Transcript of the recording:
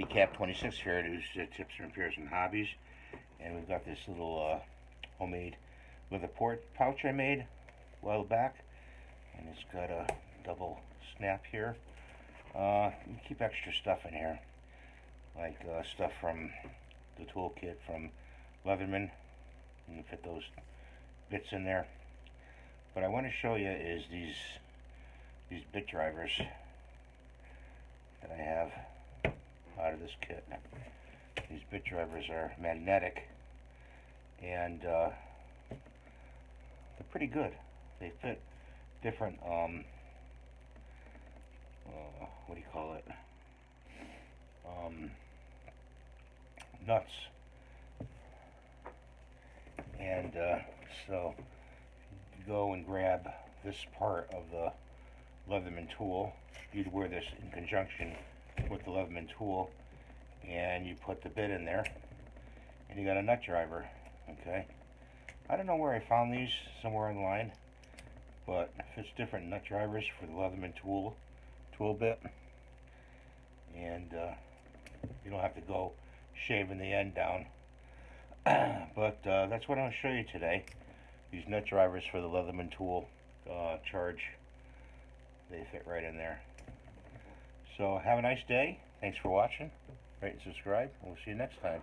Cap 26 here, who's Tips and Repairs and Hobbies, and we've got this little homemade leather pouch I made a while back, and it's got a double snap here. You keep extra stuff in here, like stuff from the toolkit from Leatherman, and you fit those bits in there. What I want to show you is these bit drivers that I have out of this kit. These bit drivers are magnetic, and they're pretty good. They fit different what do you call it, nuts, and so you go and grab this part of the Leatherman tool. You'd wear this in conjunction with the Leatherman tool, and you put the bit in there, and you got a nut driver. Okay, I don't know where I found these, somewhere online, but it's different nut drivers for the Leatherman tool bit, and you don't have to go shaving the end down. But that's what I'm going to show you today. These nut drivers for the Leatherman tool Charge. They fit right in there. So have a nice day. Thanks for watching. Rate and subscribe. We'll see you next time.